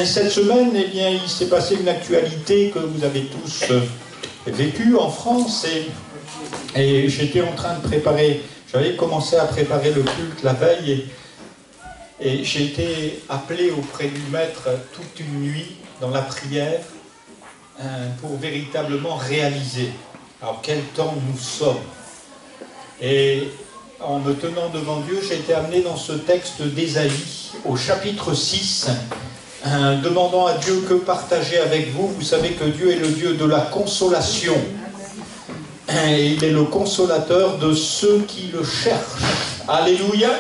Cette semaine, eh bien, il s'est passé une actualité que vous avez tous vécue en France et j'étais en train de préparer, j'avais commencé à préparer le culte la veille et j'ai été appelé auprès du maître toute une nuit dans la prière pour véritablement réaliser. Alors quel temps nous sommes. Et en me tenant devant Dieu, j'ai été amené dans ce texte d'Ésaïe au chapitre 6, demandant à Dieu que partager avec vous. Vous savez que Dieu est le Dieu de la consolation. Et il est le consolateur de ceux qui le cherchent. Alléluia.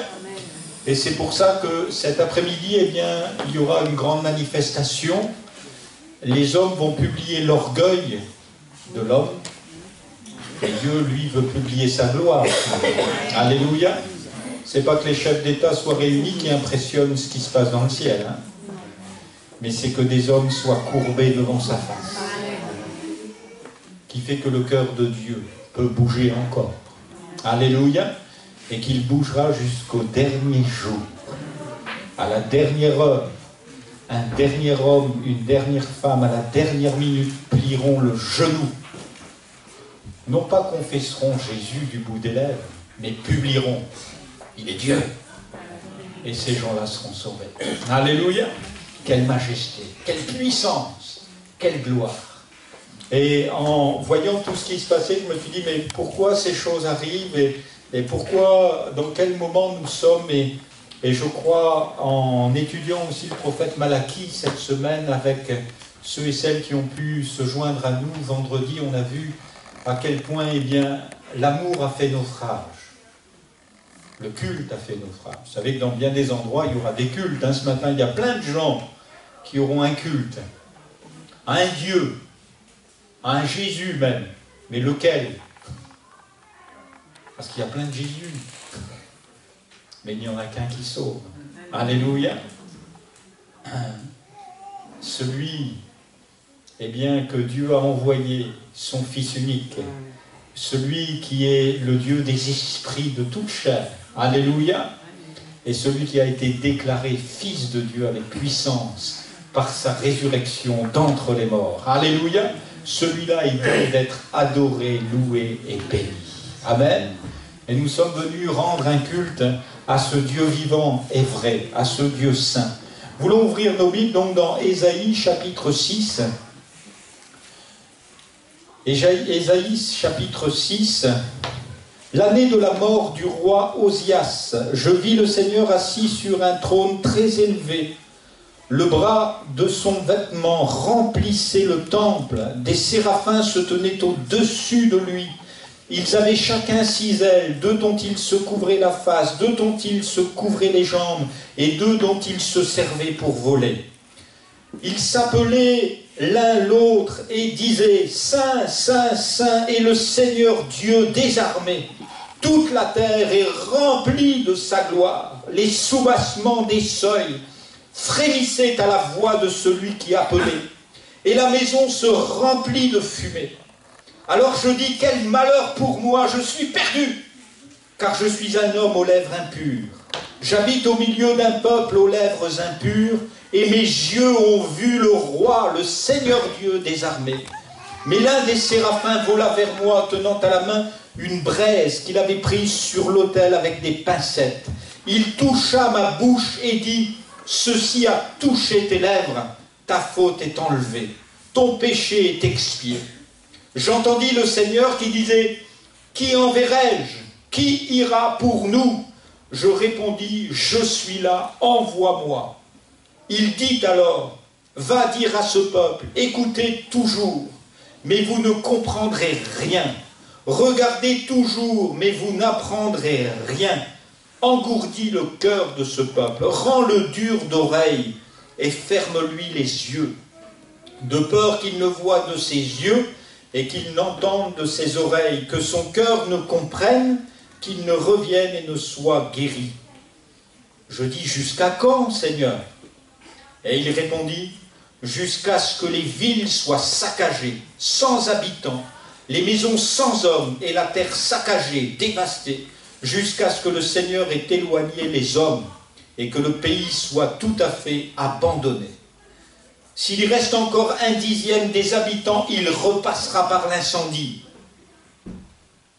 Et c'est pour ça que cet après-midi, eh bien, il y aura une grande manifestation. Les hommes vont publier l'orgueil de l'homme. Et Dieu, lui, veut publier sa gloire. Alléluia. C'est pas que les chefs d'État soient réunis qui impressionnent ce qui se passe dans le ciel. Hein. Mais c'est que des hommes soient courbés devant sa face. Qui fait que le cœur de Dieu peut bouger encore. Alléluia. Et qu'il bougera jusqu'au dernier jour. À la dernière heure. Un dernier homme, une dernière femme, à la dernière minute, plieront le genou. Non pas confesseront Jésus du bout des lèvres, mais publieront. Il est Dieu. Et ces gens-là seront sauvés. Alléluia. Quelle majesté, quelle puissance, quelle gloire. Et en voyant tout ce qui se passait, je me suis dit, mais pourquoi ces choses arrivent et pourquoi, dans quel moment nous sommes et je crois, en étudiant aussi le prophète Malachie cette semaine avec ceux et celles qui ont pu se joindre à nous, vendredi, on a vu à quel point, eh bien, l'amour a fait naufrage. Le culte a fait naufrage. Vous savez que dans bien des endroits, il y aura des cultes. Hein. Ce matin, il y a plein de gens qui auront un culte. À un Dieu. À un Jésus même. Mais lequel? Parce qu'il y a plein de Jésus. Mais il n'y en a qu'un qui sauve. Alléluia. Celui, eh bien, que Dieu a envoyé, son Fils unique, celui qui est le Dieu des esprits de toute chair, alléluia, et celui qui a été déclaré Fils de Dieu avec puissance par sa résurrection d'entre les morts, alléluia, celui-là est digne d'être adoré, loué et béni. Amen. Et nous sommes venus rendre un culte à ce Dieu vivant et vrai, à ce Dieu saint. Voulons ouvrir nos Bibles donc dans Ésaïe chapitre 6. Ésaïe chapitre 6, l'année de la mort du roi Osias, je vis le Seigneur assis sur un trône très élevé. Le bras de son vêtement remplissait le temple, des séraphins se tenaient au-dessus de lui. Ils avaient chacun 6 ailes, 2 dont ils se couvraient la face, 2 dont ils se couvraient les jambes, et 2 dont ils se servaient pour voler. Ils s'appelaient l'un l'autre et disaient « Saint, Saint, Saint est le Seigneur Dieu des armées. Toute la terre est remplie de sa gloire. Les soubassements des seuils frémissaient à la voix de celui qui appelait. Et la maison se remplit de fumée. Alors je dis, quel malheur pour moi, je suis perdu, car je suis un homme aux lèvres impures. J'habite au milieu d'un peuple aux lèvres impures, et mes yeux ont vu le roi, le Seigneur Dieu des armées. Mais l'un des séraphins vola vers moi, tenant à la main une braise qu'il avait prise sur l'autel avec des pincettes. Il toucha ma bouche et dit, « Ceci a touché tes lèvres, ta faute est enlevée, ton péché est expié. » J'entendis le Seigneur qui disait, « Qui enverrai-je? Qui ira pour nous ?» Je répondis, « Je suis là, envoie-moi. » Il dit alors, « Va dire à ce peuple, écoutez toujours, mais vous ne comprendrez rien. Regardez toujours, mais vous n'apprendrez rien. Engourdis le cœur de ce peuple, rends-le dur d'oreille et ferme-lui les yeux, de peur qu'il ne voie de ses yeux et qu'il n'entende de ses oreilles, que son cœur ne comprenne, qu'il ne revienne et ne soit guéri. » Je dis, « Jusqu'à quand, Seigneur ?» Et il répondit, « Jusqu'à ce que les villes soient saccagées, sans habitants, les maisons sans hommes et la terre saccagée, dévastée, jusqu'à ce que le Seigneur ait éloigné les hommes et que le pays soit tout à fait abandonné. » S'il reste encore 1/10 des habitants, il repassera par l'incendie.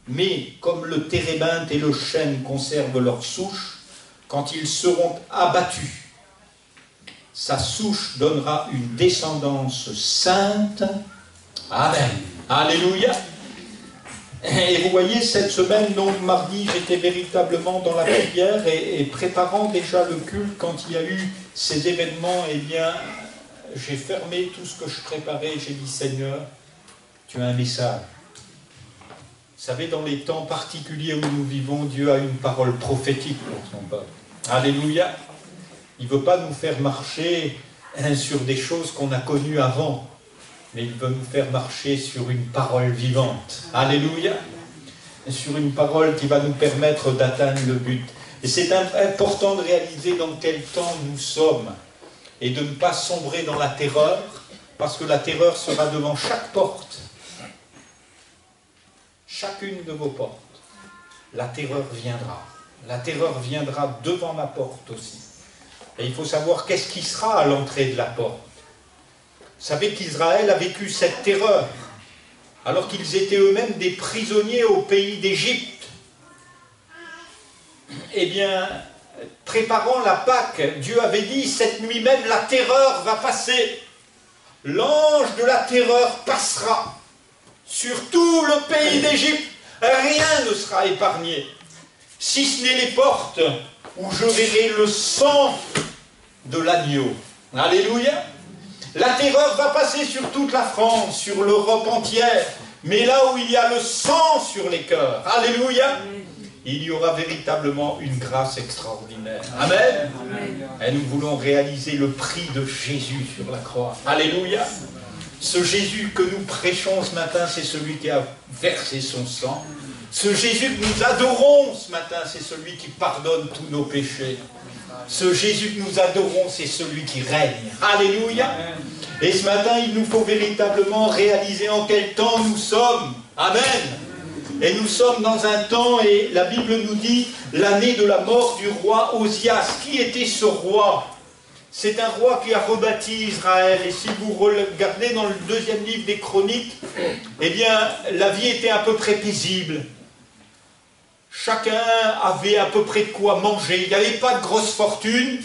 Mais comme le térébinthe et le chêne conservent leur souche, quand ils seront abattus, sa souche donnera une descendance sainte. Amen. Alléluia. Et vous voyez, cette semaine, donc mardi, j'étais véritablement dans la prière et préparant déjà le culte, quand il y a eu ces événements, eh bien, j'ai fermé tout ce que je préparais, j'ai dit, Seigneur, tu as un message. Vous savez, dans les temps particuliers où nous vivons, Dieu a une parole prophétique pour son peuple. Alléluia. Il ne veut pas nous faire marcher sur des choses qu'on a connues avant, mais il veut nous faire marcher sur une parole vivante. Alléluia. Sur une parole qui va nous permettre d'atteindre le but. Et c'est important de réaliser dans quel temps nous sommes et de ne pas sombrer dans la terreur, parce que la terreur sera devant chaque porte. Chacune de vos portes, la terreur viendra. La terreur viendra devant ma porte aussi. Et il faut savoir qu'est-ce qui sera à l'entrée de la porte. Vous savez qu'Israël a vécu cette terreur, alors qu'ils étaient eux-mêmes des prisonniers au pays d'Égypte. Eh bien, préparant la Pâque, Dieu avait dit, cette nuit même, la terreur va passer. L'ange de la terreur passera. Sur tout le pays d'Égypte, rien ne sera épargné, si ce n'est les portes où je verrai le sang de l'agneau. Alléluia. La terreur va passer sur toute la France, sur l'Europe entière, mais là où il y a le sang sur les cœurs, alléluia, il y aura véritablement une grâce extraordinaire. Amen. Et nous voulons réaliser le prix de Jésus sur la croix. Alléluia. Ce Jésus que nous prêchons ce matin, c'est celui qui a versé son sang. Ce Jésus que nous adorons ce matin, c'est celui qui pardonne tous nos péchés. Ce Jésus que nous adorons, c'est celui qui règne. Alléluia. Et ce matin, il nous faut véritablement réaliser en quel temps nous sommes. Amen. Et nous sommes dans un temps, et la Bible nous dit, l'année de la mort du roi Osias. Qui était ce roi ? C'est un roi qui a rebâti Israël. Et si vous regardez dans le 2e livre des Chroniques, eh bien, la vie était à peu près paisible. Chacun avait à peu près de quoi manger. Il n'y avait pas de grosse fortune,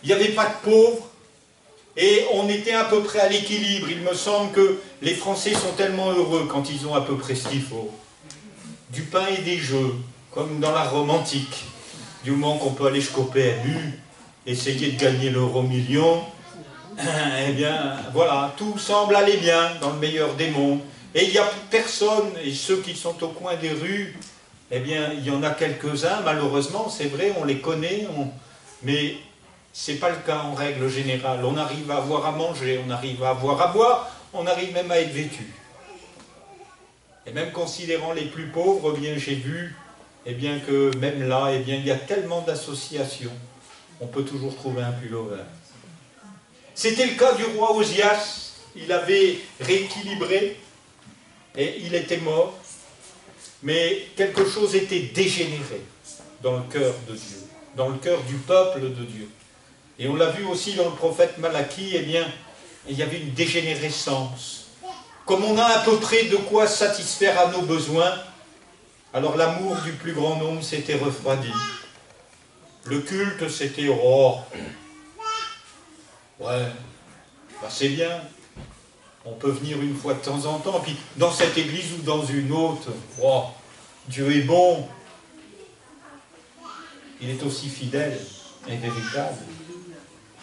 il n'y avait pas de pauvres. Et on était à peu près à l'équilibre. Il me semble que les Français sont tellement heureux quand ils ont à peu près ce qu'il faut. Du pain et des jeux, comme dans la Rome antique. Du moment qu'on peut aller jusqu'au PMU, essayer de gagner l'euro-million, eh bien, voilà, tout semble aller bien dans le meilleur des mondes. Et il n'y a personne, et ceux qui sont au coin des rues, eh bien, il y en a quelques-uns, malheureusement, c'est vrai, on les connaît, mais ce n'est pas le cas en règle générale. On arrive à avoir à manger, on arrive à avoir à boire, on arrive même à être vêtu. Et même considérant les plus pauvres, eh bien, j'ai vu eh bien, que même là, eh bien, il y a tellement d'associations, on peut toujours trouver un pullover. C'était le cas du roi Osias. Il avait rééquilibré et il était mort. Mais quelque chose était dégénéré dans le cœur de Dieu, dans le cœur du peuple de Dieu. Et on l'a vu aussi dans le prophète Malachie, eh bien, il y avait une dégénérescence. Comme on a à peu près de quoi satisfaire à nos besoins, alors l'amour du plus grand nombre s'était refroidi. Le culte, c'était « oh, ouais, bah c'est bien, on peut venir une fois de temps en temps, puis dans cette église ou dans une autre, oh, Dieu est bon, il est aussi fidèle et véritable.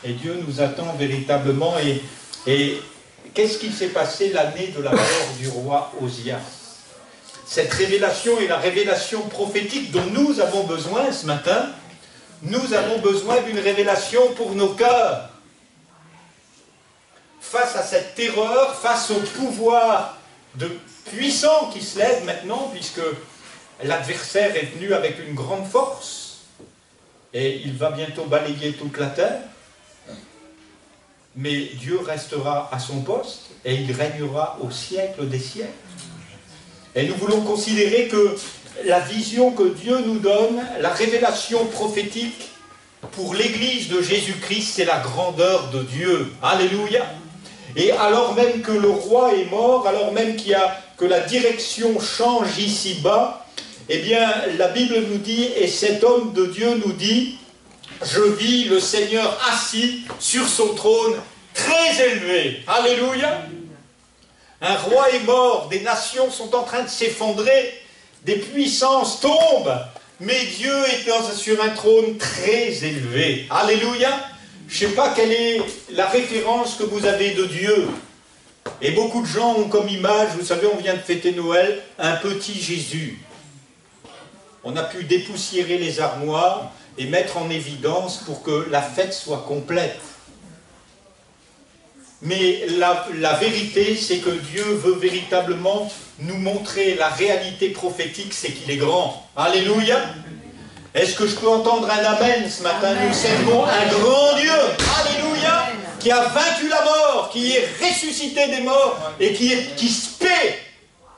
Et Dieu nous attend véritablement. Et qu'est-ce qui s'est passé l'année de la mort du roi Osias? Cette révélation est la révélation prophétique dont nous avons besoin ce matin. Nous avons besoin d'une révélation pour nos cœurs. Face à cette terreur, face au pouvoir puissant qui se lève maintenant, puisque l'adversaire est venu avec une grande force, et il va bientôt balayer toute la terre, mais Dieu restera à son poste, et il régnera au siècle des siècles. Et nous voulons considérer que la vision que Dieu nous donne, la révélation prophétique pour l'Église de Jésus-Christ, c'est la grandeur de Dieu. Alléluia. Et alors même que le roi est mort, alors même que la direction change ici-bas, eh bien, la Bible nous dit, et cet homme de Dieu nous dit, je vis le Seigneur assis sur son trône très élevé. Alléluia. Un roi est mort, des nations sont en train de s'effondrer, des puissances tombent, mais Dieu est sur un trône très élevé. Alléluia. Je ne sais pas quelle est la référence que vous avez de Dieu. Et beaucoup de gens ont comme image, vous savez, on vient de fêter Noël, un petit Jésus. On a pu dépoussiérer les armoires et mettre en évidence pour que la fête soit complète. Mais la vérité, c'est que Dieu veut véritablement nous montrer la réalité prophétique, c'est qu'il est grand. Alléluia. Est-ce que je peux entendre un amen ce matin? Nous servons un grand Dieu. Alléluia. Qui a vaincu la mort, qui est ressuscité des morts et qui se paie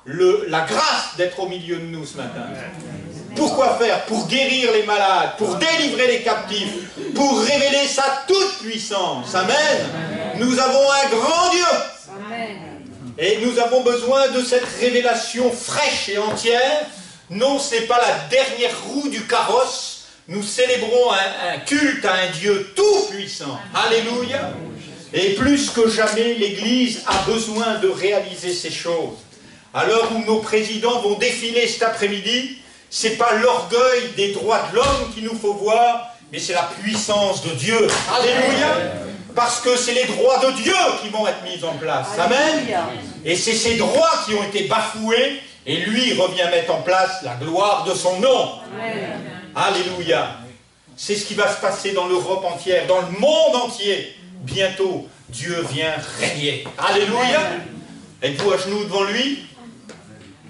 la grâce d'être au milieu de nous ce matin. Pourquoi faire? Pour guérir les malades, pour délivrer les captifs, pour révéler sa toute-puissance. Amen. Nous avons un grand Dieu. Amen. Et nous avons besoin de cette révélation fraîche et entière. Non, ce n'est pas la dernière roue du carrosse. Nous célébrons un culte à un Dieu tout-puissant. Alléluia. Et plus que jamais, l'Église a besoin de réaliser ces choses. À l'heure où nos présidents vont défiler cet après-midi, ce n'est pas l'orgueil des droits de l'homme qu'il nous faut voir, mais c'est la puissance de Dieu. Alléluia. Parce que c'est les droits de Dieu qui vont être mis en place. Amen. Et c'est ces droits qui ont été bafoués, et lui revient mettre en place la gloire de son nom. Amen. Alléluia. C'est ce qui va se passer dans l'Europe entière, dans le monde entier. Bientôt, Dieu vient régner. Alléluia. Êtes-vous à genoux devant lui?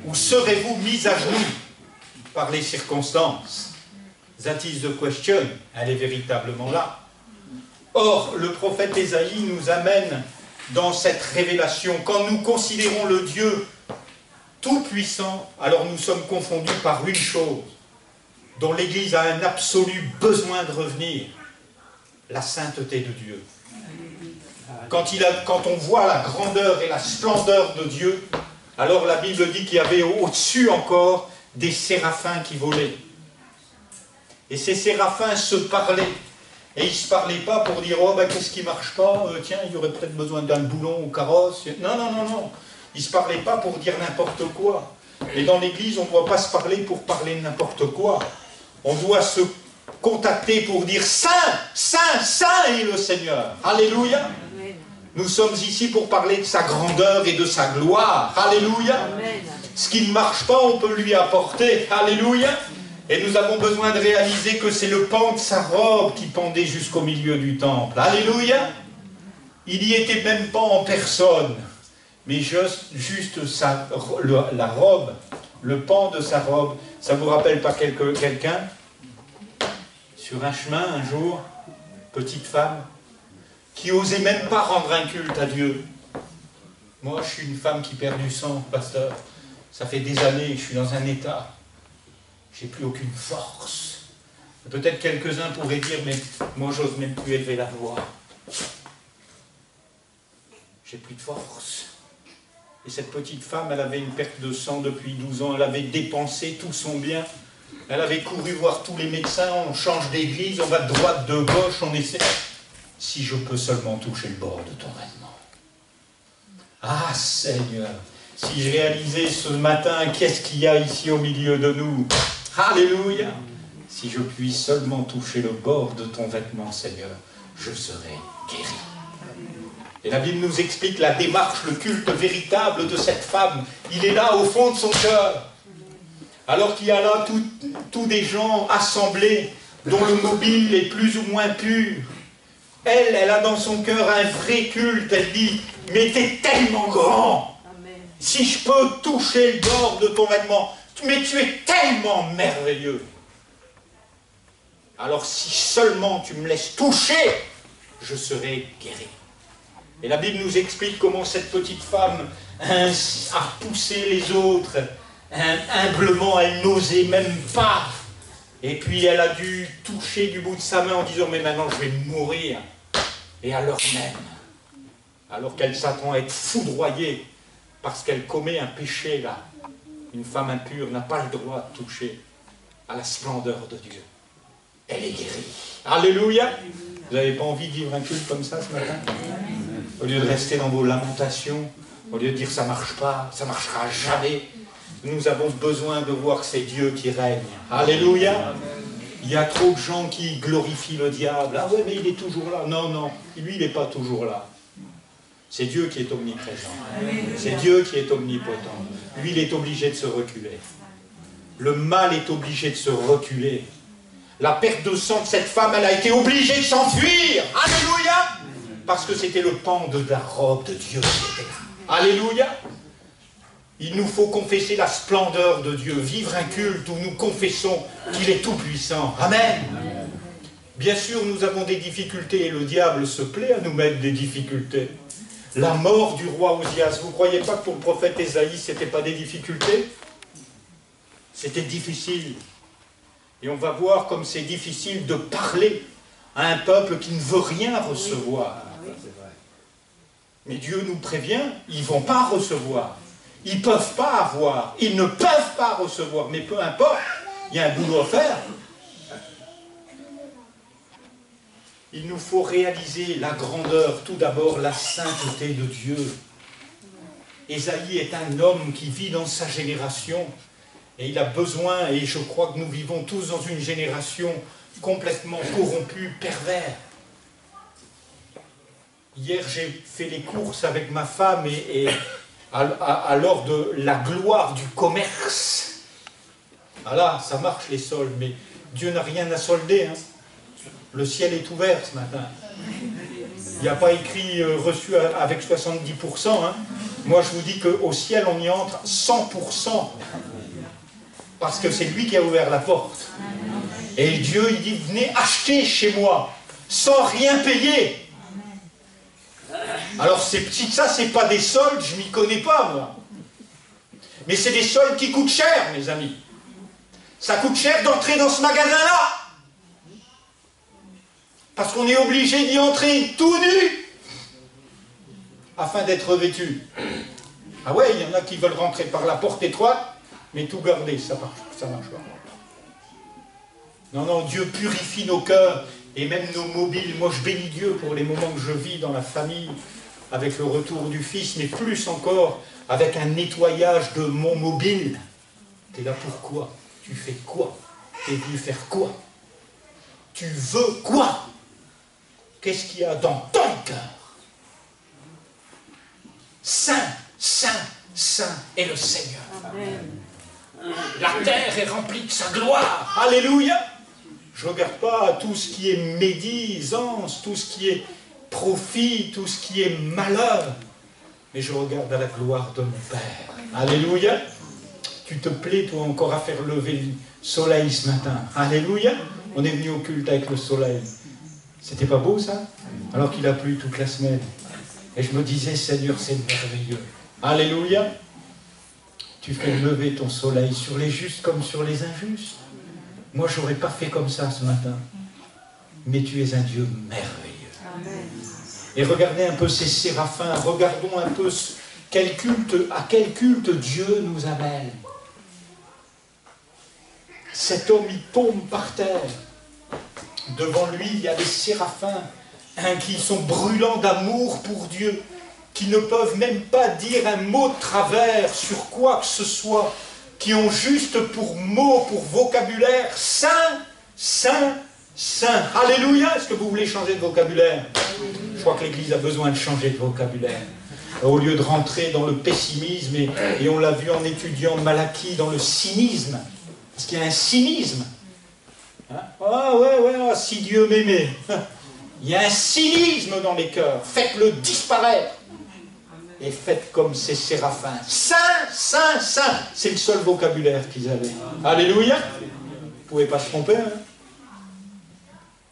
Ou serez-vous mis à genoux par les circonstances? That is the question. Elle est véritablement là. Or, le prophète Ésaïe nous amène dans cette révélation. Quand nous considérons le Dieu tout-puissant, alors nous sommes confondus par une chose dont l'Église a un absolu besoin de revenir: la sainteté de Dieu. Quand on voit la grandeur et la splendeur de Dieu, alors la Bible dit qu'il y avait au-dessus encore des séraphins qui volaient. Et ces séraphins se parlaient. Et ils ne se parlaient pas pour dire « Oh, ben, qu'est-ce qui ne marche pas? Tiens, il y aurait peut-être besoin d'un boulon au carrosse. » Non, non, non, non. Ils ne se parlaient pas pour dire n'importe quoi. Et dans l'Église, on ne doit pas se parler pour parler n'importe quoi. On doit se contacter pour dire « Saint, Saint, Saint est le Seigneur. » Alléluia. Nous sommes ici pour parler de sa grandeur et de sa gloire. Alléluia. Ce qui ne marche pas, on peut lui apporter. Alléluia. Et nous avons besoin de réaliser que c'est le pan de sa robe qui pendait jusqu'au milieu du temple. Alléluia. Il n'y était même pas en personne, mais juste la robe, le pan de sa robe. Ça ne vous rappelle pas quelqu'un? Sur un chemin, un jour, petite femme, qui n'osait même pas rendre un culte à Dieu. Moi, je suis une femme qui perd du sang, pasteur. Ça fait des années que je suis dans un état. J'ai plus aucune force. Peut-être quelques-uns pourraient dire, mais moi, j'ose même plus élever la voix. J'ai plus de force. Et cette petite femme, elle avait une perte de sang depuis 12 ans. Elle avait dépensé tout son bien. Elle avait couru voir tous les médecins. On change d'église, on va de droite, de gauche, on essaie. Si je peux seulement toucher le bord de ton vêtement. Ah, Seigneur, si je réalisais ce matin qu'est-ce qu'il y a ici au milieu de nous. Alléluia. Si je puis seulement toucher le bord de ton vêtement, Seigneur, je serai guéri. Et la Bible nous explique la démarche, le culte véritable de cette femme. Il est là au fond de son cœur. Alors qu'il y a là tous des gens assemblés, dont le mobile est plus ou moins pur. Elle a dans son cœur un vrai culte. Elle dit, mais t'es tellement grand. Amen. Si je peux toucher le bord de ton vêtement, mais tu es tellement merveilleux. Alors si seulement tu me laisses toucher, je serai guéri. Et la Bible nous explique comment cette petite femme a poussé les autres. Humblement, elle n'osait même pas. Et puis elle a dû toucher du bout de sa main en disant, mais maintenant je vais mourir. Et à l'heure alors qu'elle s'attend à être foudroyée parce qu'elle commet un péché là. Une femme impure n'a pas le droit de toucher à la splendeur de Dieu. Elle est guérie. Alléluia! Vous n'avez pas envie de vivre un culte comme ça ce matin? Au lieu de rester dans vos lamentations, au lieu de dire ça ne marche pas, ça ne marchera jamais, nous avons besoin de voir que c'est Dieu qui règne. Alléluia! Il y a trop de gens qui glorifient le diable. Ah ouais, mais il est toujours là. Non, non, lui, il n'est pas toujours là. C'est Dieu qui est omniprésent. C'est Dieu qui est omnipotent. Lui, il est obligé de se reculer. Le mal est obligé de se reculer. La perte de sang de cette femme, elle a été obligée de s'enfuir. Alléluia! Parce que c'était le pan de la robe de Dieu qui était là. Alléluia! Il nous faut confesser la splendeur de Dieu, vivre un culte où nous confessons qu'il est tout-puissant. Amen. Bien sûr, nous avons des difficultés et le diable se plaît à nous mettre des difficultés. La mort du roi Osias, vous ne croyez pas que pour le prophète Ésaïe, ce n'était pas des difficultés? C'était difficile. Et on va voir comme c'est difficile de parler à un peuple qui ne veut rien recevoir. Mais Dieu nous prévient, ils ne vont pas recevoir. Ils ne peuvent pas avoir. Ils ne peuvent pas recevoir. Mais peu importe, il y a un boulot à faire. Il nous faut réaliser la grandeur, tout d'abord la sainteté de Dieu. Ésaïe est un homme qui vit dans sa génération et il a besoin, et je crois que nous vivons tous dans une génération complètement corrompue, pervers. Hier j'ai fait les courses avec ma femme et alors de la gloire du commerce. Voilà, ça marche les soldes, mais Dieu n'a rien à solder. Hein. Le ciel est ouvert ce matin. Il n'y a pas écrit reçu avec 70%. Hein. Moi, je vous dis qu'au ciel, on y entre 100%. Parce que c'est lui qui a ouvert la porte. Et Dieu, il dit, venez acheter chez moi, sans rien payer. Alors, ça, c'est pas des soldes, je m'y connais pas, moi. Mais c'est des soldes qui coûtent cher, mes amis. Ça coûte cher d'entrer dans ce magasin-là. Parce qu'on est obligé d'y entrer tout nu afin d'être revêtu. Ah ouais, il y en a qui veulent rentrer par la porte étroite, mais tout garder, ça marche pas. Non, non, Dieu purifie nos cœurs et même nos mobiles. Moi, je bénis Dieu pour les moments que je vis dans la famille, avec le retour du Fils, mais plus encore avec un nettoyage de mon mobile. Tu es là pourquoi? Tu fais quoi? Tu es venu faire quoi? Tu veux quoi? Qu'est-ce qu'il y a dans ton cœur? Saint, saint, saint est le Seigneur. Amen. La terre est remplie de sa gloire. Alléluia. Je ne regarde pas tout ce qui est médisance, tout ce qui est profit, tout ce qui est malheur. Mais je regarde à la gloire de mon Père. Alléluia. Tu te plais, toi, encore à faire lever le soleil ce matin. Alléluia. On est venu au culte avec le soleil. C'était pas beau, ça? Alors qu'il a plu toute la semaine. Et je me disais, Seigneur, c'est merveilleux. Alléluia. Tu fais lever ton soleil sur les justes comme sur les injustes. Moi, je n'aurais pas fait comme ça ce matin. Mais tu es un Dieu merveilleux. Amen. Et regardez un peu ces séraphins. Regardons un peu à quel culte Dieu nous amène. Cet homme, il tombe par terre. Devant lui, il y a des séraphins qui sont brûlants d'amour pour Dieu, qui ne peuvent même pas dire un mot de travers sur quoi que ce soit, qui ont juste pour mot, pour vocabulaire, saint, saint, saint. Alléluia. Est-ce que vous voulez changer de vocabulaire? Je crois que l'Église a besoin de changer de vocabulaire. Au lieu de rentrer dans le pessimisme, et on l'a vu en étudiant Malachie, dans le cynisme, parce qu'il y a un cynisme. Hein? Ah ouais, si Dieu m'aimait. Il y a un cynisme dans les cœurs. Faites-le disparaître. Et faites comme ces séraphins. Saint, saint, saint. C'est le seul vocabulaire qu'ils avaient. Alléluia. Vous ne pouvez pas se tromper. Hein?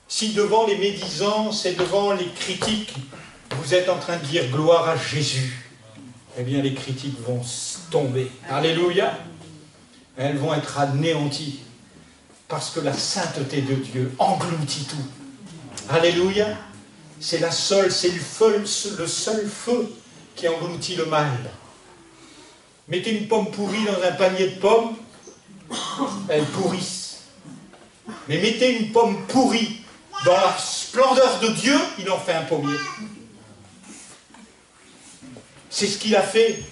Si devant les médisances et devant les critiques, vous êtes en train de dire gloire à Jésus, eh bien les critiques vont tomber. Alléluia. Elles vont être anéanties. Parce que la sainteté de Dieu engloutit tout. Alléluia. c'est le seul feu qui engloutit le mal. Mettez une pomme pourrie dans un panier de pommes, elles pourrissent. Mais mettez une pomme pourrie dans la splendeur de Dieu, il en fait un pommier. C'est ce qu'il a fait.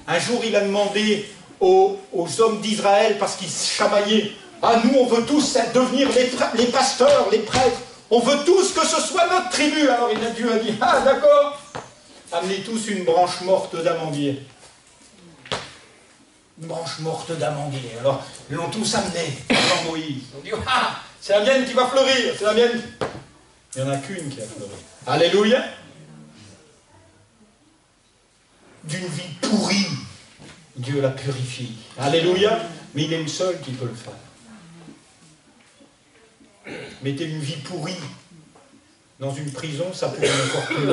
Un jour, il a demandé aux hommes d'Israël, parce qu'ils se chamaillaient, « Ah, nous, on veut tous devenir les pasteurs, les prêtres. On veut tous que ce soit notre tribu. » Alors Dieu a dit, « Ah, d'accord. Amenez tous une branche morte d'amandier. » Une branche morte d'amandier. Alors, ils l'ont tous amené devant Moïse. Ils ont dit, « Ah, c'est la mienne qui va fleurir, c'est la mienne. » Il n'y en a qu'une qui a fleuri. Alléluia. D'une vie pourrie, Dieu la purifie. Alléluia. Mais il est le seul qui peut le faire. Mettez une vie pourrie dans une prison, ça pourrait encore plus.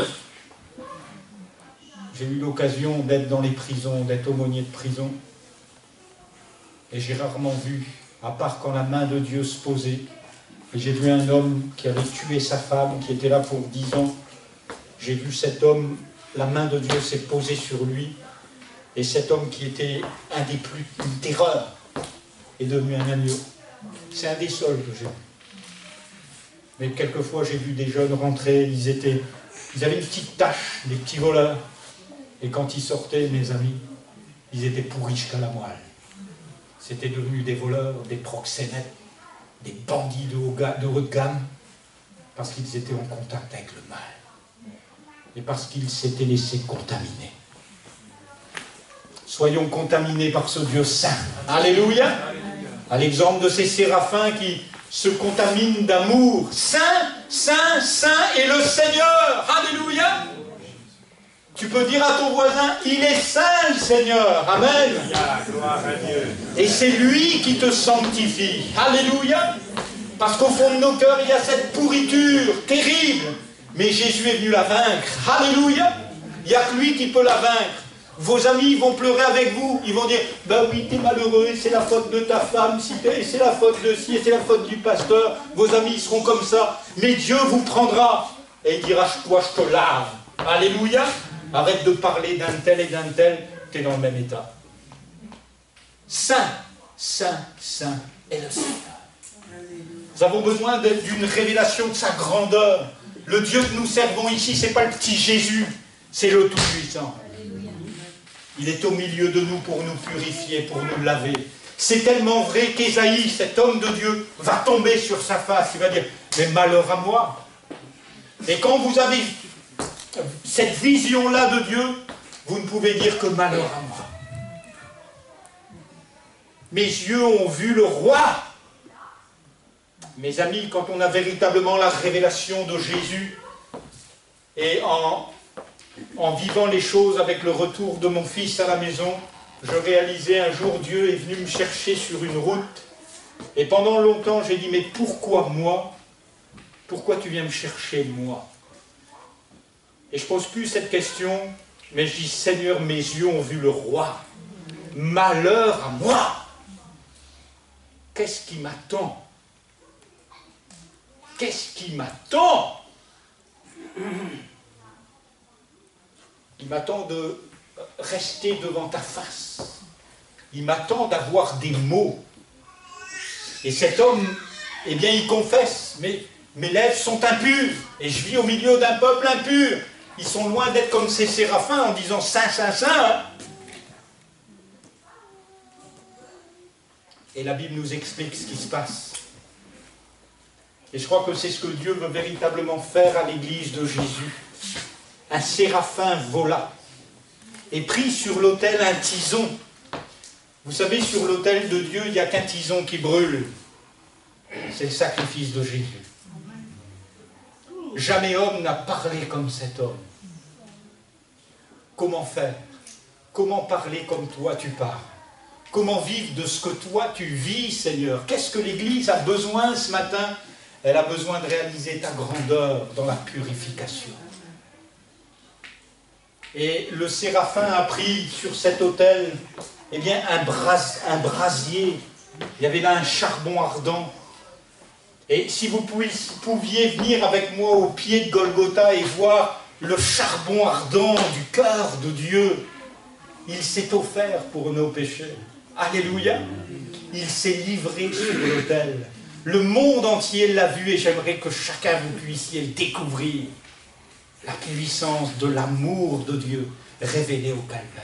J'ai eu l'occasion d'être dans les prisons, d'être aumônier de prison. Et j'ai rarement vu, à part quand la main de Dieu se posait, et j'ai vu un homme qui avait tué sa femme, qui était là pour 10 ans. J'ai vu cet homme, la main de Dieu s'est posée sur lui, et cet homme qui était une terreur, est devenu un agneau. C'est un des seuls que j'ai vu. Mais quelquefois j'ai vu des jeunes rentrer, ils avaient une petite tache, des petits voleurs. Et quand ils sortaient, mes amis, ils étaient pourris jusqu'à la moelle. C'était devenu des voleurs, des proxénètes, des bandits de haut de gamme, parce qu'ils étaient en contact avec le mal. Et parce qu'ils s'étaient laissés contaminer. Soyons contaminés par ce Dieu saint. Alléluia. À l'exemple de ces séraphins qui se contaminent d'amour. Saint, saint, saint est le Seigneur. Alléluia. Tu peux dire à ton voisin, il est saint le Seigneur. Amen. Et c'est lui qui te sanctifie. Alléluia. Parce qu'au fond de nos cœurs, il y a cette pourriture terrible. Mais Jésus est venu la vaincre. Alléluia. Il n'y a que lui qui peut la vaincre. Vos amis vont pleurer avec vous. Ils vont dire, ben oui, t'es malheureux, c'est la faute de ta femme, c'est la faute de ci, c'est la faute du pasteur. Vos amis seront comme ça. Mais Dieu vous prendra. Et il dira, toi, je te lave. Alléluia. Arrête de parler d'un tel et d'un tel. T'es dans le même état. Saint, saint, saint est le Seigneur. Nous avons besoin d'une révélation de sa grandeur. Le Dieu que nous servons ici, ce n'est pas le petit Jésus, c'est le Tout-Puissant. Il est au milieu de nous pour nous purifier, pour nous laver. C'est tellement vrai qu'Ésaïe, cet homme de Dieu, va tomber sur sa face. Il va dire, mais malheur à moi. Et quand vous avez cette vision-là de Dieu, vous ne pouvez dire que malheur à moi. Mes yeux ont vu le roi. Mes amis, quand on a véritablement la révélation de Jésus, et en vivant les choses avec le retour de mon fils à la maison, je réalisais un jour, Dieu est venu me chercher sur une route, et pendant longtemps j'ai dit, mais pourquoi moi? Pourquoi tu viens me chercher moi? Et je ne pose plus cette question, mais je dis, Seigneur, mes yeux ont vu le roi. Malheur à moi! Qu'est-ce qui m'attend? Qu'est-ce qui m'attend? Il m'attend de rester devant ta face. Il m'attend d'avoir des mots. Et cet homme, eh bien, il confesse, mais mes lèvres sont impures, et je vis au milieu d'un peuple impur. Ils sont loin d'être comme ces séraphins en disant Saint, Saint, Saint. Et la Bible nous explique ce qui se passe. Et je crois que c'est ce que Dieu veut véritablement faire à l'église de Jésus. Un séraphin vola et prit sur l'autel un tison. Vous savez, sur l'autel de Dieu, il n'y a qu'un tison qui brûle. C'est le sacrifice de Jésus. Jamais homme n'a parlé comme cet homme. Comment faire? Comment parler comme toi tu parles? Comment vivre de ce que toi tu vis, Seigneur? Qu'est-ce que l'Église a besoin ce matin? Elle a besoin de réaliser ta grandeur dans la purification. Et le séraphin a pris sur cet autel, eh bien, un brasier. Il y avait là un charbon ardent. Et si vous pouviez venir avec moi au pied de Golgotha et voir le charbon ardent du cœur de Dieu, il s'est offert pour nos péchés. Alléluia. Il s'est livré sur l'autel. Le monde entier l'a vu et j'aimerais que chacun vous puissiez découvrir la puissance de l'amour de Dieu révélé au calvaire.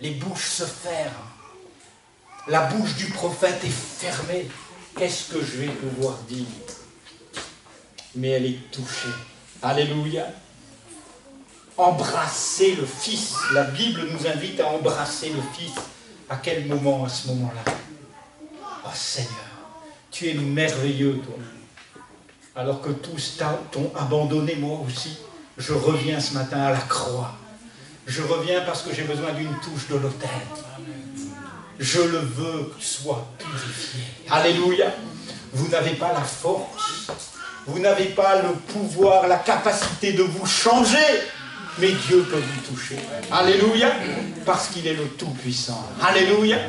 Les bouches se ferment. La bouche du prophète est fermée. Qu'est-ce que je vais pouvoir dire? Mais elle est touchée. Alléluia. Embrasser le Fils. La Bible nous invite à embrasser le Fils. À quel moment, à ce moment-là? Oh Seigneur, tu es merveilleux, toi. Alors que tous t'ont abandonné, moi aussi, je reviens ce matin à la croix. Je reviens parce que j'ai besoin d'une touche de l'autel. Je le veux que tu sois purifié. Alléluia. Vous n'avez pas la force. Vous n'avez pas le pouvoir, la capacité de vous changer. Mais Dieu peut vous toucher. Alléluia. Parce qu'il est le Tout-Puissant. Alléluia.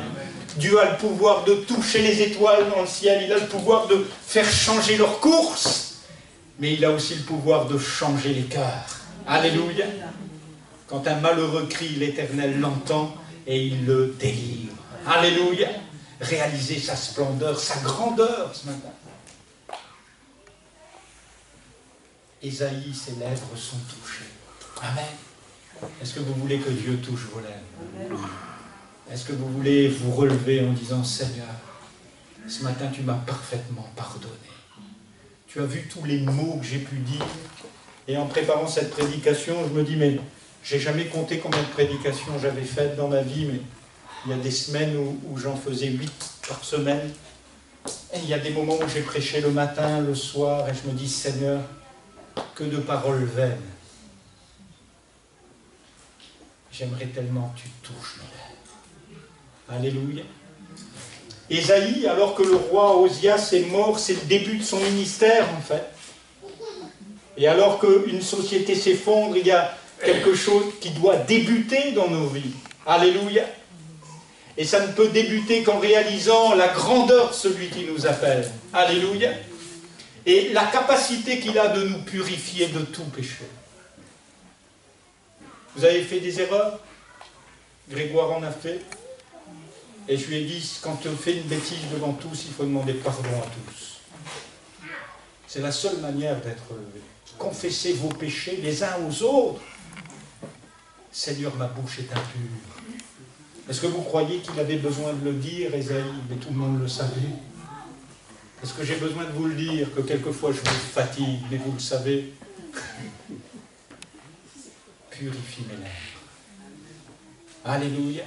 Dieu a le pouvoir de toucher les étoiles dans le ciel. Il a le pouvoir de faire changer leur course. Mais il a aussi le pouvoir de changer les cœurs. Alléluia. Quand un malheureux crie, l'Éternel l'entend et il le délivre. Alléluia. Réalisez sa splendeur, sa grandeur ce matin. Ésaïe, ses lèvres sont touchées. Amen. Est-ce que vous voulez que Dieu touche vos lèvres? Est-ce que vous voulez vous relever en disant, Seigneur, ce matin tu m'as parfaitement pardonné. Tu as vu tous les mots que j'ai pu dire. Et en préparant cette prédication, je me dis, mais j'ai jamais compté combien de prédications j'avais faites dans ma vie, mais il y a des semaines où j'en faisais 8 par semaine. Et il y a des moments où j'ai prêché le matin, le soir, et je me dis, Seigneur, que de paroles vaines. J'aimerais tellement que tu touches mes lèvres. Alléluia. Ésaïe, alors que le roi Osias est mort, c'est le début de son ministère, en fait. Et alors qu'une société s'effondre, il y a quelque chose qui doit débuter dans nos vies. Alléluia. Et ça ne peut débuter qu'en réalisant la grandeur de celui qui nous appelle. Alléluia. Et la capacité qu'il a de nous purifier de tout péché. Vous avez fait des erreurs? Grégoire en a fait. Et je lui ai dit, quand tu fais une bêtise devant tous, il faut demander pardon à tous. C'est la seule manière d'être relevé. Confessez vos péchés les uns aux autres. Seigneur, ma bouche est impure. Est-ce que vous croyez qu'il avait besoin de le dire, Ésaïe? Mais tout le monde le savait. Est-ce que j'ai besoin de vous le dire, que quelquefois je vous fatigue, mais vous le savez? Purifie mes lèvres. Alléluia.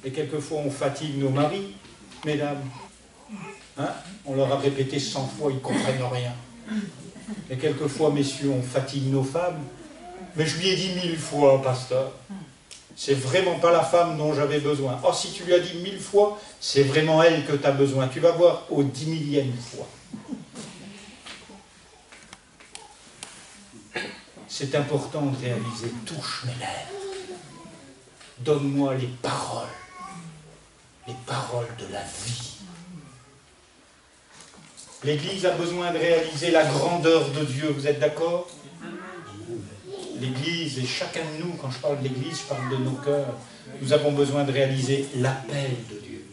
Et quelquefois on fatigue nos maris, mesdames. Hein? On leur a répété 100 fois, ils ne comprennent rien. Et quelquefois, messieurs, on fatigue nos femmes. Mais je lui ai dit 1000 fois, pasteur, c'est vraiment pas la femme dont j'avais besoin. Oh, si tu lui as dit 1000 fois, c'est vraiment elle que tu as besoin. Tu vas voir au 10 000e fois. C'est important de réaliser, touche mes lèvres. Donne-moi les paroles de la vie. L'Église a besoin de réaliser la grandeur de Dieu, vous êtes d'accord? L'Église, et chacun de nous, quand je parle de l'Église, je parle de nos cœurs, nous avons besoin de réaliser l'appel de Dieu.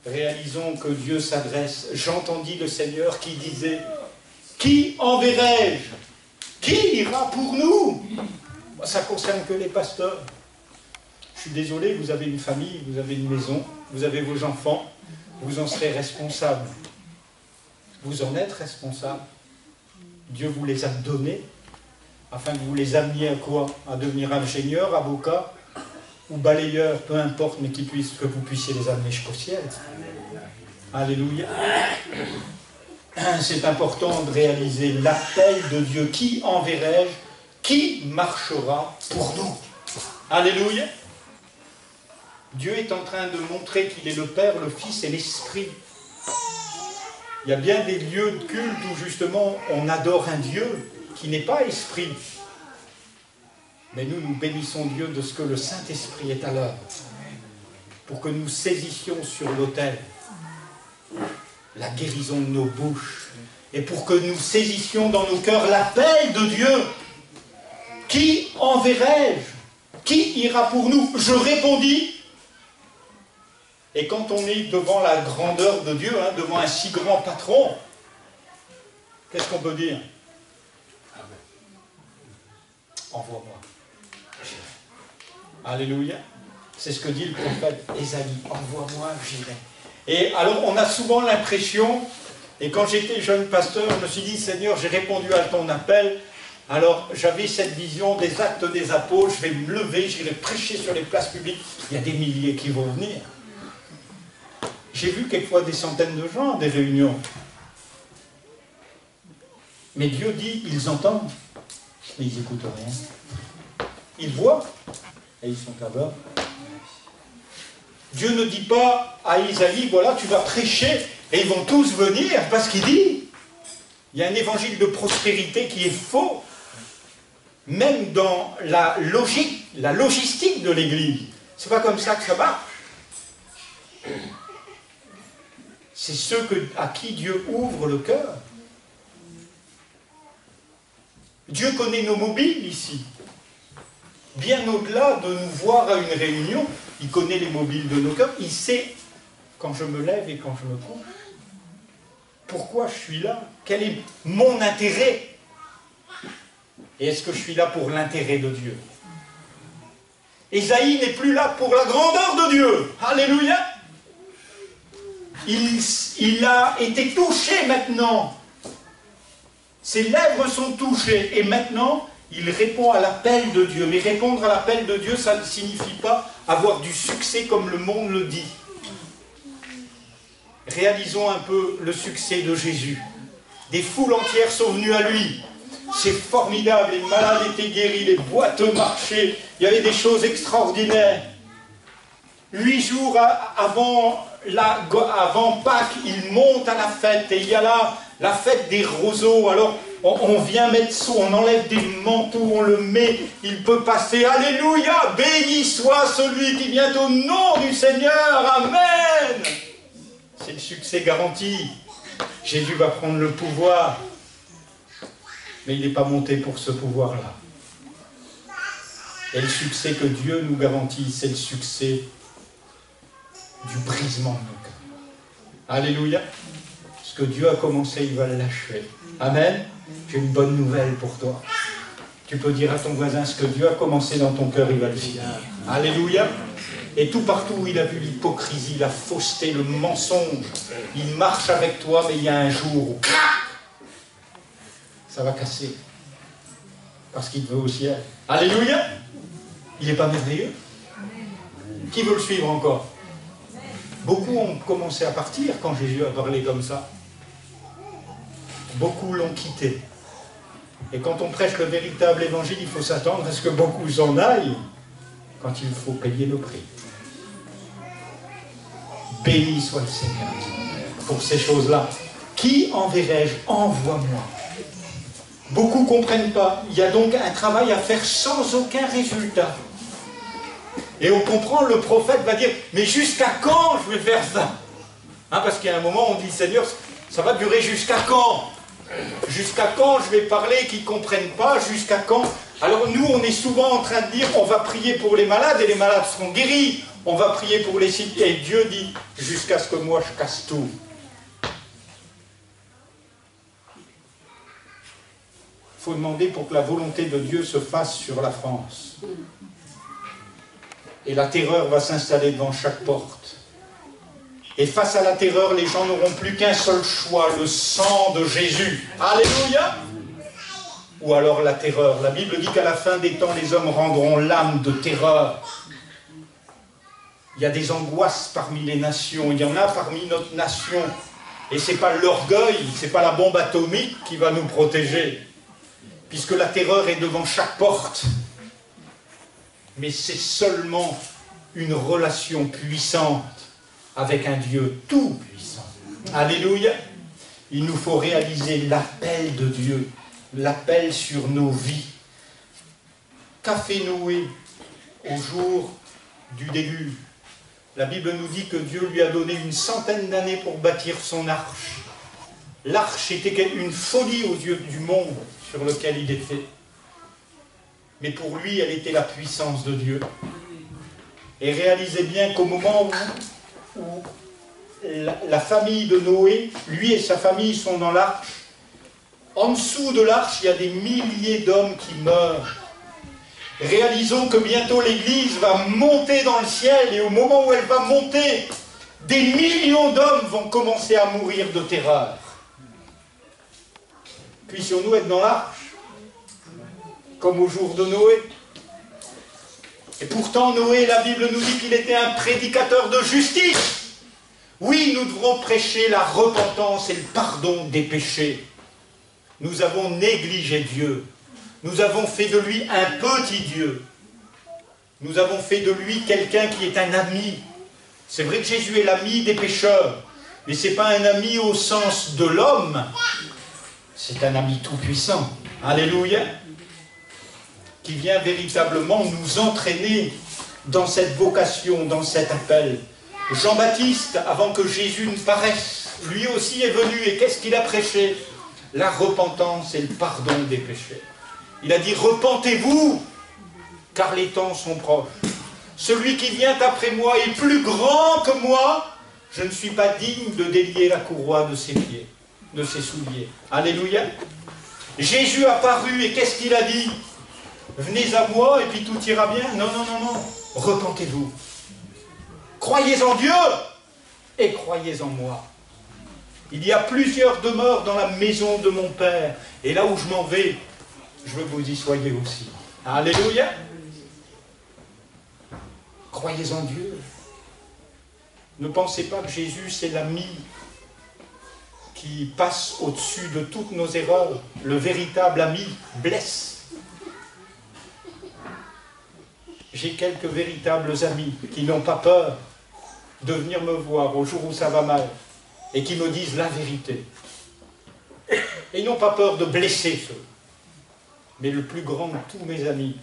Réalisons que Dieu s'adresse. J'entendis le Seigneur qui disait, « Qui enverrai-je? Qui ira pour nous ?» Ça ne concerne que les pasteurs. Je suis désolé, vous avez une famille, vous avez une maison, vous avez vos enfants, vous en serez responsable. Vous en êtes responsable. Dieu vous les a donnés afin que vous les ameniez à quoi? À devenir ingénieur, avocat ou balayeur, peu importe, mais que vous puissiez les amener jusqu'au ciel. Alléluia. C'est important de réaliser l'appel de Dieu. Qui enverrai-je? Qui marchera pour nous? Alléluia. Dieu est en train de montrer qu'il est le Père, le Fils et l'Esprit. Il y a bien des lieux de culte où justement on adore un Dieu qui n'est pas esprit. Mais nous bénissons Dieu de ce que le Saint-Esprit est à l'œuvre. Pour que nous saisissions sur l'autel la guérison de nos bouches, et pour que nous saisissions dans nos cœurs l'appel de Dieu. Qui enverrai-je? Qui ira pour nous? Je répondis. Et quand on est devant la grandeur de Dieu, hein, devant un si grand patron, qu'est-ce qu'on peut dire? Envoie-moi. Alléluia. C'est ce que dit le prophète Ésaïe. Envoie-moi, j'irai. Et alors on a souvent l'impression, et quand j'étais jeune pasteur, je me suis dit, Seigneur, j'ai répondu à ton appel. Alors j'avais cette vision des actes des apôtres, je vais me lever, j'irai prêcher sur les places publiques. Il y a des milliers qui vont venir. J'ai vu quelquefois des centaines de gens, des réunions. Mais Dieu dit, ils entendent, mais ils n'écoutent rien. Ils voient, et ils sont aveugles. Dieu ne dit pas à Isaïe, voilà, tu vas prêcher, et ils vont tous venir, parce qu'il dit, il y a un évangile de prospérité qui est faux, même dans la logique, la logistique de l'Église. C'est pas comme ça que ça marche. C'est ceux à qui Dieu ouvre le cœur. Dieu connaît nos mobiles ici. Bien au-delà de nous voir à une réunion, il connaît les mobiles de nos cœurs. Il sait quand je me lève et quand je me couche. Pourquoi je suis là? Quel est mon intérêt? Et est-ce que je suis là pour l'intérêt de Dieu? Ésaïe n'est plus là pour la grandeur de Dieu. Alléluia! Il a été touché maintenant. Ses lèvres sont touchées. Et maintenant, il répond à l'appel de Dieu. Mais répondre à l'appel de Dieu, ça ne signifie pas avoir du succès comme le monde le dit. Réalisons un peu le succès de Jésus. Des foules entières sont venues à lui. C'est formidable. Les malades étaient guéris, les boiteux marchaient. Il y avait des choses extraordinaires. 8 jours avant Pâques, il monte à la fête. Et il y a là la fête des roseaux. Alors, on vient mettre on enlève des manteaux, on le met, il peut passer. Alléluia, béni soit celui qui vient au nom du Seigneur. Amen. C'est le succès garanti. Jésus va prendre le pouvoir. Mais il n'est pas monté pour ce pouvoir-là. Et le succès que Dieu nous garantit, c'est le succès du brisement de nos cœurs. Alléluia. Ce que Dieu a commencé, il va l'achever. Amen. J'ai une bonne nouvelle pour toi. Tu peux dire à ton voisin, ce que Dieu a commencé dans ton cœur, il va le finir. Alléluia. Et tout partout où il a vu l'hypocrisie, la fausseté, le mensonge, il marche avec toi, mais il y a un jour où ça va casser. Parce qu'il te veut au ciel. Alléluia. Il n'est pas merveilleux? Qui veut le suivre encore? Beaucoup ont commencé à partir quand Jésus a parlé comme ça. Beaucoup l'ont quitté. Et quand on prêche le véritable évangile, il faut s'attendre à ce que beaucoup s'en aillent quand il faut payer le prix. Béni soit le Seigneur pour ces choses-là. Qui enverrai-je? Envoie-moi. Beaucoup ne comprennent pas. Il y a donc un travail à faire sans aucun résultat. Et on comprend, le prophète va dire, mais jusqu'à quand je vais faire ça? Hein, parce qu'il y a un moment, on dit, Seigneur, ça va durer jusqu'à quand? Jusqu'à quand je vais parler qu'ils ne comprennent pas? Jusqu'à quand? Alors nous, on est souvent en train de dire, on va prier pour les malades et les malades seront guéris. On va prier pour les sick. Et Dieu dit, jusqu'à ce que moi je casse tout. Il faut demander pour que la volonté de Dieu se fasse sur la France. Et la terreur va s'installer devant chaque porte. Et face à la terreur, les gens n'auront plus qu'un seul choix, le sang de Jésus. Alléluia! Ou alors la terreur. La Bible dit qu'à la fin des temps, les hommes rendront l'âme de terreur. Il y a des angoisses parmi les nations, il y en a parmi notre nation. Et ce n'est pas l'orgueil, ce n'est pas la bombe atomique qui va nous protéger. Puisque la terreur est devant chaque porte. Mais c'est seulement une relation puissante avec un Dieu tout puissant. Alléluia. Il nous faut réaliser l'appel de Dieu, l'appel sur nos vies. Qu'a fait Noé au jour du déluge? La Bible nous dit que Dieu lui a donné 100 d'années pour bâtir son arche. L'arche était une folie aux yeux du monde sur lequel il était. Mais pour lui, elle était la puissance de Dieu. Et réalisez bien qu'au moment où la famille de Noé, lui et sa famille sont dans l'arche, en dessous de l'arche, il y a des milliers d'hommes qui meurent. Réalisons que bientôt l'Église va monter dans le ciel, et au moment où elle va monter, des millions d'hommes vont commencer à mourir de terreur. Puissions-nous être dans l'arche, comme au jour de Noé. Et pourtant, Noé, la Bible nous dit qu'il était un prédicateur de justice. Oui, nous devrons prêcher la repentance et le pardon des péchés. Nous avons négligé Dieu. Nous avons fait de lui un petit Dieu. Nous avons fait de lui quelqu'un qui est un ami. C'est vrai que Jésus est l'ami des pécheurs, mais ce n'est pas un ami au sens de l'homme. C'est un ami tout-puissant. Alléluia. Qui vient véritablement nous entraîner dans cette vocation, dans cet appel. Jean-Baptiste, avant que Jésus ne paraisse, lui aussi est venu, et qu'est-ce qu'il a prêché? La repentance et le pardon des péchés. Il a dit, repentez-vous, car les temps sont proches. Celui qui vient après moi est plus grand que moi, je ne suis pas digne de délier la courroie de ses pieds, de ses souliers. Alléluia. Jésus a paru, et qu'est-ce qu'il a dit? Venez à moi, et puis tout ira bien. Non, non, non, non. Repentez-vous. Croyez en Dieu, et croyez en moi. Il y a plusieurs demeures dans la maison de mon Père, et là où je m'en vais, je veux que vous y soyez aussi. Alléluia. Croyez en Dieu. Ne pensez pas que Jésus, c'est l'ami qui passe au-dessus de toutes nos erreurs. Le véritable ami blesse. J'ai quelques véritables amis qui n'ont pas peur de venir me voir au jour où ça va mal et qui me disent la vérité. Et ils n'ont pas peur de blesser ceux. Mais le plus grand de tous mes amis,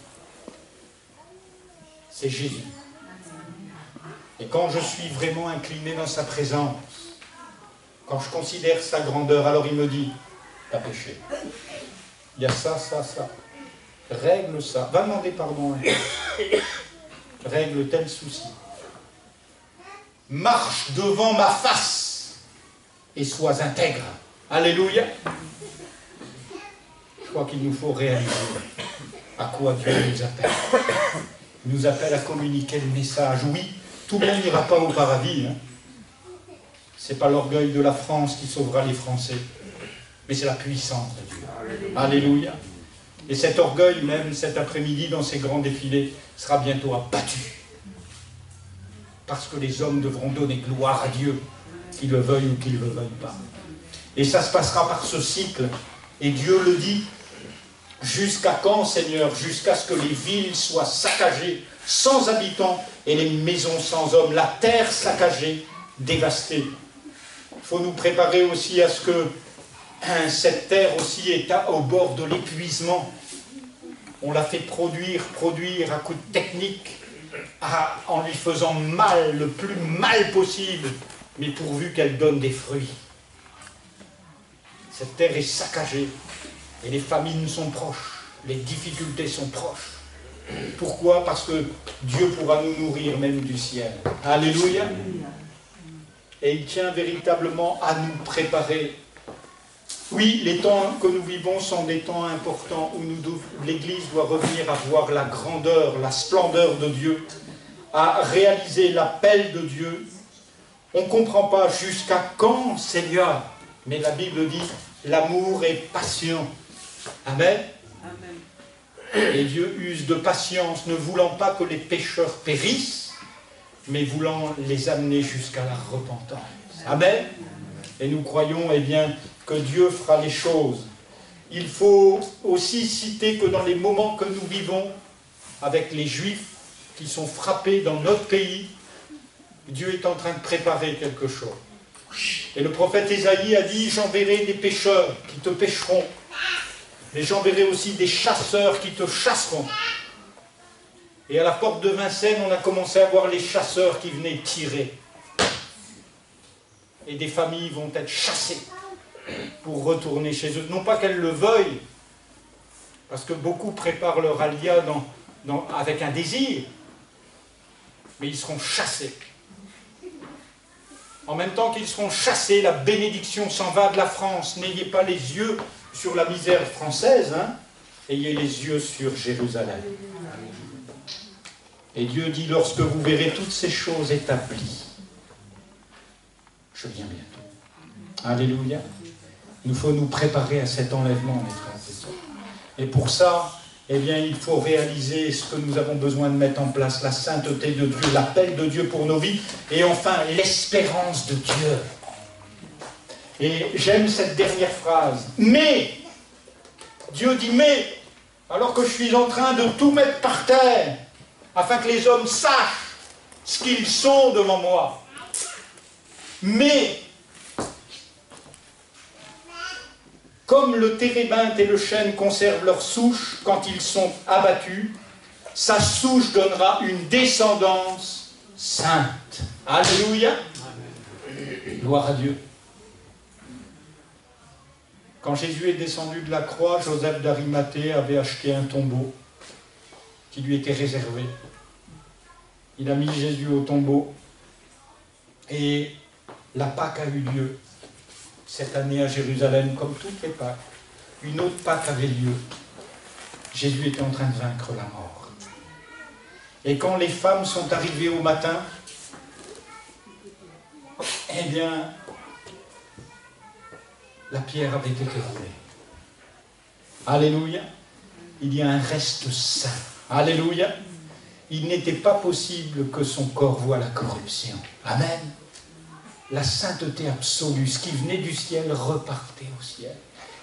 c'est Jésus. Et quand je suis vraiment incliné dans sa présence, quand je considère sa grandeur, alors il me dit, t'as péché. Il y a ça, ça, ça. Règle ça. Va demander pardon. Règle tel souci. Marche devant ma face et sois intègre. Alléluia. Je crois qu'il nous faut réaliser à quoi Dieu nous appelle. Il nous appelle à communiquer le message. Oui, tout le monde n'ira pas au paradis. Hein. Ce n'est pas l'orgueil de la France qui sauvera les Français, mais c'est la puissance de Dieu. Alléluia. Et cet orgueil, même cet après-midi, dans ces grands défilés, sera bientôt abattu. Parce que les hommes devront donner gloire à Dieu, qu'ils le veuillent ou qu'ils ne le veuillent pas. Et ça se passera par ce cycle. Et Dieu le dit, jusqu'à quand, Seigneur? Jusqu'à ce que les villes soient saccagées, sans habitants, et les maisons sans hommes, la terre saccagée, dévastée. Il faut nous préparer aussi à ce que cette terre aussi est au bord de l'épuisement. On l'a fait produire à coups de technique, en lui faisant mal, le plus mal possible, mais pourvu qu'elle donne des fruits. Cette terre est saccagée, et les famines sont proches, les difficultés sont proches. Pourquoi? Parce que Dieu pourra nous nourrir même du ciel. Alléluia. Et il tient véritablement à nous préparer. Oui, les temps que nous vivons sont des temps importants où l'Église doit revenir à voir la grandeur, la splendeur de Dieu, à réaliser l'appel de Dieu. On ne comprend pas jusqu'à quand, Seigneur, mais la Bible dit, l'amour est patient. Amen. Amen. Et Dieu use de patience, ne voulant pas que les pécheurs périssent, mais voulant les amener jusqu'à la repentance. Amen. Et nous croyons, eh bien, que Dieu fera les choses. Il faut aussi citer que dans les moments que nous vivons, avec les Juifs qui sont frappés dans notre pays, Dieu est en train de préparer quelque chose. Et le prophète Ésaïe a dit, j'enverrai des pécheurs qui te pécheront, mais j'enverrai aussi des chasseurs qui te chasseront. Et à la porte de Vincennes, on a commencé à voir les chasseurs qui venaient tirer. Et des familles vont être chassées pour retourner chez eux. Non pas qu'elles le veuillent, parce que beaucoup préparent leur alia avec un désir, mais ils seront chassés. En même temps qu'ils seront chassés, la bénédiction s'en va de la France. N'ayez pas les yeux sur la misère française, hein. Ayez les yeux sur Jérusalem. Et Dieu dit, lorsque vous verrez toutes ces choses établies, je viens bientôt. Alléluia. Il faut nous préparer à cet enlèvement, mes frères et sœurs. Et pour ça, eh bien, il faut réaliser ce que nous avons besoin de mettre en place, la sainteté de Dieu, l'appel de Dieu pour nos vies, et enfin, l'espérance de Dieu. Et j'aime cette dernière phrase. Mais, Dieu dit mais, alors que je suis en train de tout mettre par terre, afin que les hommes sachent ce qu'ils sont devant moi. Mais, comme le térébinthe et le chêne conservent leur souche quand ils sont abattus, sa souche donnera une descendance sainte. Alléluia. Gloire à Dieu. Quand Jésus est descendu de la croix, Joseph d'Arimathée avait acheté un tombeau qui lui était réservé. Il a mis Jésus au tombeau et la Pâque a eu lieu. Cette année à Jérusalem, comme toutes les Pâques, une autre Pâque avait lieu. Jésus était en train de vaincre la mort. Et quand les femmes sont arrivées au matin, eh bien, la pierre avait été roulée. Alléluia. Il y a un reste saint. Alléluia. Il n'était pas possible que son corps voie la corruption. Amen. La sainteté absolue, ce qui venait du ciel, repartait au ciel.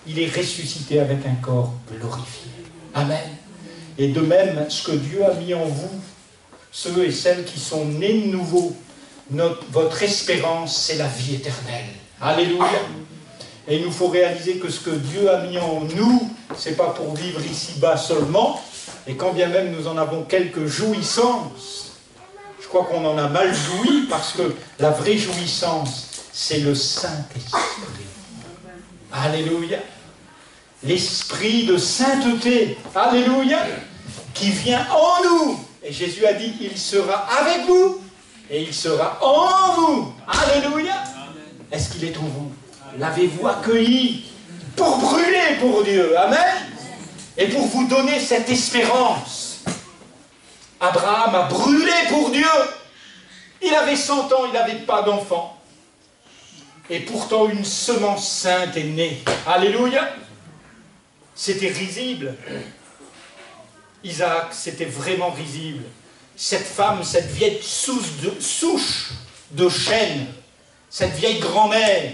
Il est ressuscité avec un corps glorifié. Amen. Et de même, ce que Dieu a mis en vous, ceux et celles qui sont nés de nouveau, votre espérance, c'est la vie éternelle. Alléluia. Et il nous faut réaliser que ce que Dieu a mis en nous, ce n'est pas pour vivre ici-bas seulement, et quand bien même nous en avons quelques jouissances, je crois qu'on en a mal joui, parce que la vraie jouissance, c'est le Saint-Esprit. Alléluia. L'esprit de sainteté, alléluia, qui vient en nous. Et Jésus a dit, il sera avec vous, et il sera en vous. Alléluia. Est-ce qu'il est en vous? L'avez-vous accueilli pour brûler pour Dieu? Amen. Et pour vous donner cette espérance. Abraham a brûlé pour Dieu. Il avait 100 ans, il n'avait pas d'enfant. Et pourtant, une semence sainte est née. Alléluia. C'était risible. Isaac, c'était vraiment risible. Cette femme, cette vieille souche de chêne, cette vieille grand-mère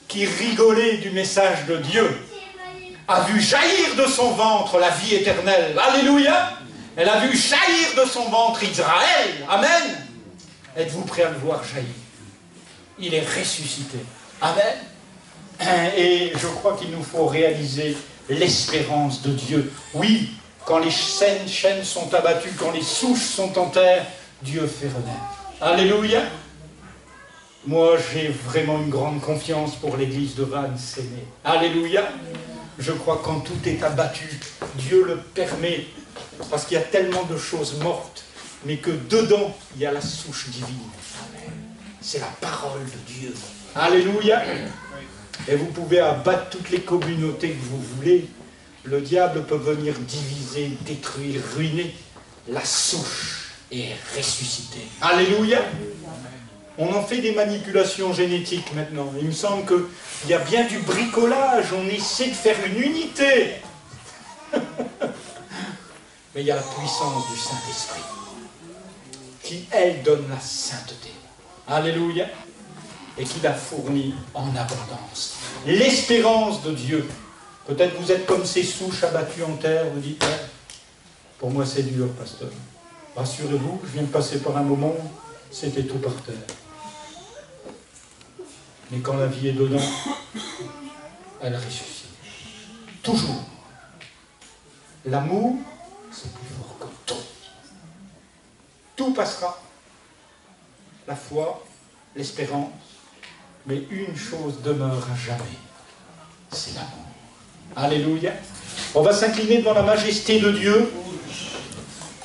qui rigolait du message de Dieu, a vu jaillir de son ventre la vie éternelle. Alléluia. Elle a vu jaillir de son ventre Israël. Amen. Êtes-vous prêts à le voir jaillir? Il est ressuscité. Amen. Et je crois qu'il nous faut réaliser l'espérance de Dieu. Oui, quand les chênes sont abattus, quand les souches sont en terre, Dieu fait renaître. Alléluia. Moi, j'ai vraiment une grande confiance pour l'église de Vannes-Séné. Alléluia. Je crois que quand tout est abattu, Dieu le permet, parce qu'il y a tellement de choses mortes, mais que dedans, il y a la souche divine. C'est la parole de Dieu. Alléluia. Et vous pouvez abattre toutes les communautés que vous voulez. Le diable peut venir diviser, détruire, ruiner. La souche est ressuscitée. Alléluia. On en fait des manipulations génétiques maintenant. Il me semble qu'il y a bien du bricolage. On essaie de faire une unité. Mais il y a la puissance du Saint-Esprit qui, elle, donne la sainteté. Alléluia. Et qui la fournit en abondance. L'espérance de Dieu. Peut-être vous êtes comme ces souches abattues en terre. Vous dites, pour moi c'est dur, pasteur. Rassurez-vous, je viens de passer par un moment, c'était tout par terre. Mais quand la vie est dedans, elle ressuscite. Toujours. L'amour, c'est plus fort que tout. tout passera. La foi, l'espérance, mais une chose demeure à jamais, c'est l'amour. Alléluia. On va s'incliner devant la majesté de Dieu.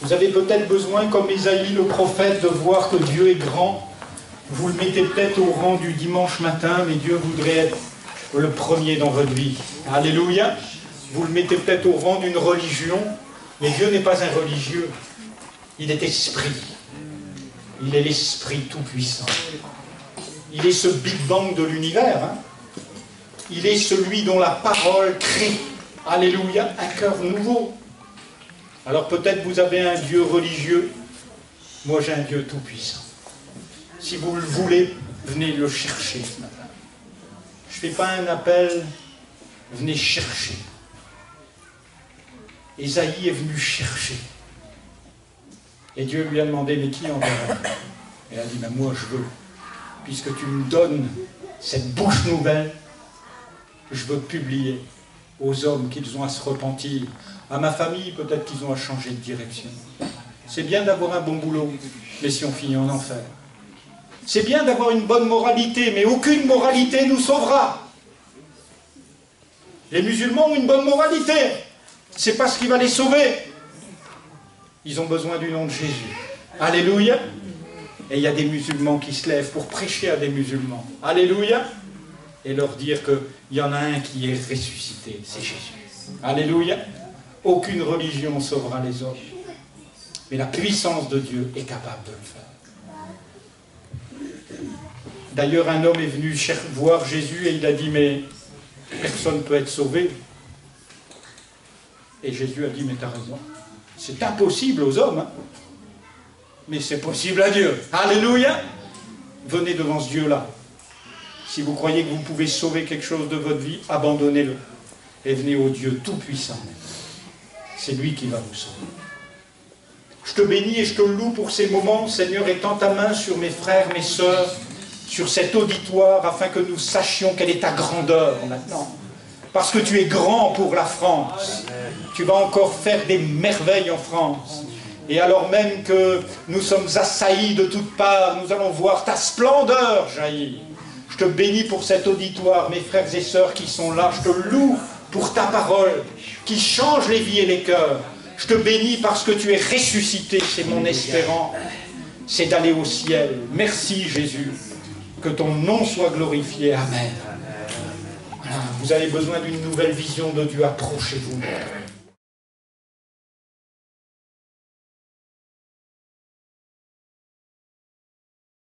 Vous avez peut-être besoin, comme Ésaïe le prophète, de voir que Dieu est grand. Vous le mettez peut-être au rang du dimanche matin, mais Dieu voudrait être le premier dans votre vie. Alléluia. Vous le mettez peut-être au rang d'une religion, mais Dieu n'est pas un religieux. Il est esprit. Il est l'esprit tout-puissant. Il est ce Big Bang de l'univers. Hein. Il est celui dont la parole crée. Alléluia, un cœur nouveau. Alors peut-être vous avez un Dieu religieux. Moi j'ai un Dieu tout-puissant. Si vous le voulez, venez le chercher ce matin. Je ne fais pas un appel, venez chercher. Ésaïe est venu chercher. Et Dieu lui a demandé, mais qui enverra? Et elle a dit, ben moi je veux. Puisque tu me donnes cette bouche nouvelle, je veux publier aux hommes qu'ils ont à se repentir. À ma famille, peut-être qu'ils ont à changer de direction. C'est bien d'avoir un bon boulot, mais si on finit en enfer. C'est bien d'avoir une bonne moralité, mais aucune moralité nous sauvera. Les musulmans ont une bonne moralité. C'est pas ce qui va les sauver. Ils ont besoin du nom de Jésus. Alléluia. Et il y a des musulmans qui se lèvent pour prêcher à des musulmans. Alléluia. Et leur dire qu'il y en a un qui est ressuscité, c'est Jésus. Alléluia. Aucune religion sauvera les hommes. Mais la puissance de Dieu est capable de le faire. D'ailleurs, un homme est venu voir Jésus et il a dit, mais personne ne peut être sauvé. Et Jésus a dit, mais tu as raison. C'est impossible aux hommes, hein, mais c'est possible à Dieu. Alléluia. Venez devant ce Dieu-là. Si vous croyez que vous pouvez sauver quelque chose de votre vie, abandonnez-le. Et venez au Dieu tout-puissant. C'est lui qui va vous sauver. Je te bénis et je te loue pour ces moments, Seigneur, étends ta main sur mes frères, mes sœurs, sur cet auditoire, afin que nous sachions quelle est ta grandeur maintenant. Parce que tu es grand pour la France. Tu vas encore faire des merveilles en France. Et alors même que nous sommes assaillis de toutes parts, nous allons voir ta splendeur jaillir. Je te bénis pour cet auditoire, mes frères et sœurs qui sont là. Je te loue pour ta parole, qui change les vies et les cœurs. Je te bénis parce que tu es ressuscité, c'est mon espérance. C'est d'aller au ciel. Merci Jésus. Que ton nom soit glorifié. Amen. Vous avez besoin d'une nouvelle vision de Dieu. Approchez-vous.